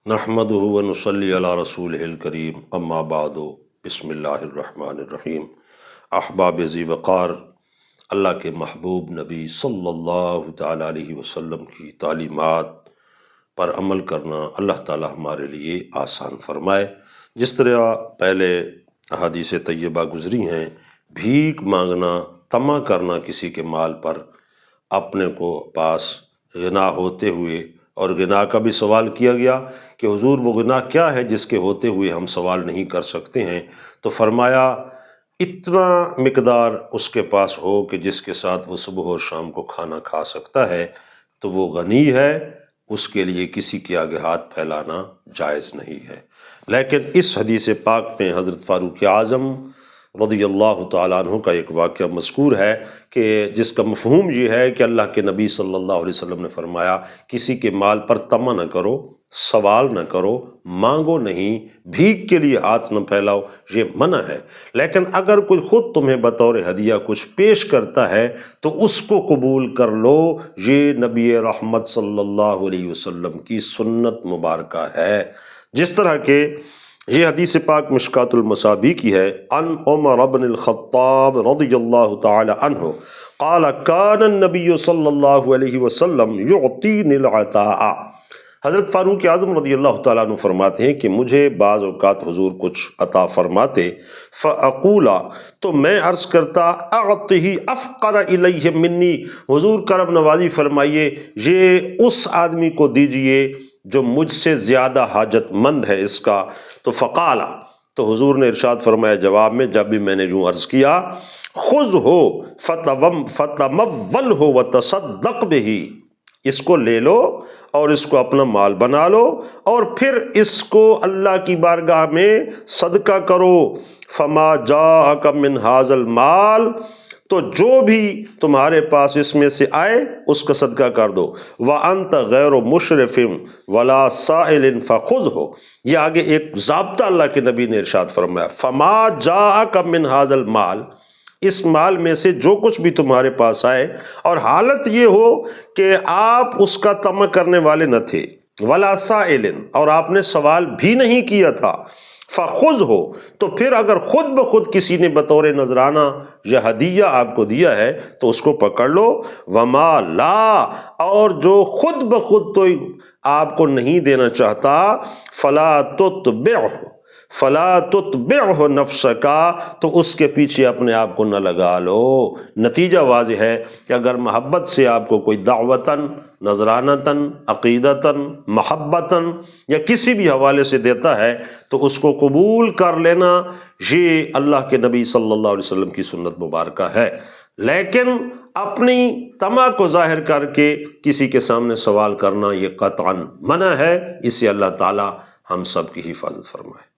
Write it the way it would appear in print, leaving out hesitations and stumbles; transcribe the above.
نحمدہ و نصلی علی رسولہ الکریم اما بعد بسم اللہ الرحمن الرحیم۔ احباب ذی وقار، اللہ کے محبوب نبی صلی اللہ تعالیٰ علیہ وسلم کی تعلیمات پر عمل کرنا اللہ تعالیٰ ہمارے لیے آسان فرمائے۔ جس طرح پہلے احادیث طیبہ گزری ہیں، بھیک مانگنا، طمع کرنا کسی کے مال پر، اپنے کو پاس غنا ہوتے ہوئے، اور غنا کا بھی سوال کیا گیا کہ حضور وہ غنا کیا ہے جس کے ہوتے ہوئے ہم سوال نہیں کر سکتے ہیں؟ تو فرمایا اتنا مقدار اس کے پاس ہو کہ جس کے ساتھ وہ صبح اور شام کو کھانا کھا سکتا ہے تو وہ غنی ہے، اس کے لیے کسی کے آگے ہاتھ پھیلانا جائز نہیں ہے۔ لیکن اس حدیث پاک میں حضرت فاروق اعظم رضی اللہ تعالیٰ عنہ کا ایک واقعہ مذکور ہے کہ جس کا مفہوم یہ ہے کہ اللہ کے نبی صلی اللہ علیہ وسلم نے فرمایا کسی کے مال پر طمع نہ کرو، سوال نہ کرو، مانگو نہیں، بھیک کے لیے ہاتھ نہ پھیلاؤ، یہ منع ہے۔ لیکن اگر کوئی خود تمہیں بطور ہدیہ کچھ پیش کرتا ہے تو اس کو قبول کر لو، یہ نبی رحمت صلی اللہ علیہ وسلم کی سنت مبارکہ ہے۔ جس طرح کہ یہ حدیث پاک مشکات المصابیح کی ہے، عن عمر بن الخطاب رضی اللہ تعالی عنہ قال کان النبی صلی اللہ علیہ وسلم یعطینی العطاء۔ حضرت فاروق اعظم رضی اللہ تعالیٰ عنہ فرماتے ہیں کہ مجھے بعض اوقات حضور کچھ عطا فرماتے، فاقولا تو میں عرض کرتا، اعطہ افقر الیہ منی، حضور کرم نوازی فرمائیے یہ اس آدمی کو دیجئے جو مجھ سے زیادہ حاجت مند ہے اس کا۔ تو فقالا تو حضور نے ارشاد فرمایا جواب میں، جب بھی میں نے یوں عرض کیا، خذہ فتمولہ وتصدق بہ، اس کو لے لو اور اس کو اپنا مال بنا لو اور پھر اس کو اللہ کی بارگاہ میں صدقہ کرو۔ فما جاءک من ھذا المال، تو جو بھی تمہارے پاس اس میں سے آئے اس کا صدقہ کر دو۔ وَأَنْتَ غَيْرُ مُشْرِفٍ وَلَا سَائِلٍ فَخُذْهُ، یہ آگے ایک ضابطہ اللہ کے نبی نے ارشاد فرمایا، فَمَا جَاءَكَ مِنْ هَذَا الْمَالِ، اس مال میں سے جو کچھ بھی تمہارے پاس آئے اور حالت یہ ہو کہ آپ اس کا طمع کرنے والے نہ تھے، وَلَا سَائِلٍ، اور آپ نے سوال بھی نہیں کیا تھا، فَخُذْهُ، تو پھر اگر خود بخود کسی نے بطور نذرانہ یا ہدیہ آپ کو دیا ہے تو اس کو پکڑ لو۔ وَمَا لَا، اور جو خود بخود تو آپ کو نہیں دینا چاہتا، فَلَا تُتْبِعْهُ فَلَا تُتْبِعْهُ نَفْسَكَ، تو اس کے پیچھے اپنے آپ کو نہ لگا لو۔ نتیجہ واضح ہے کہ اگر محبت سے آپ کو کوئی دعوتاً، نذرانتاً، عقیدتاً، محبتاً یا کسی بھی حوالے سے دیتا ہے تو اس کو قبول کر لینا، یہ اللہ کے نبی صلی اللہ علیہ وسلم کی سنت مبارکہ ہے۔ لیکن اپنی طمع کو ظاہر کر کے کسی کے سامنے سوال کرنا یہ قطعاً منع ہے۔ اس سے اللہ تعالی ہم سب کی حفاظت فرمائے۔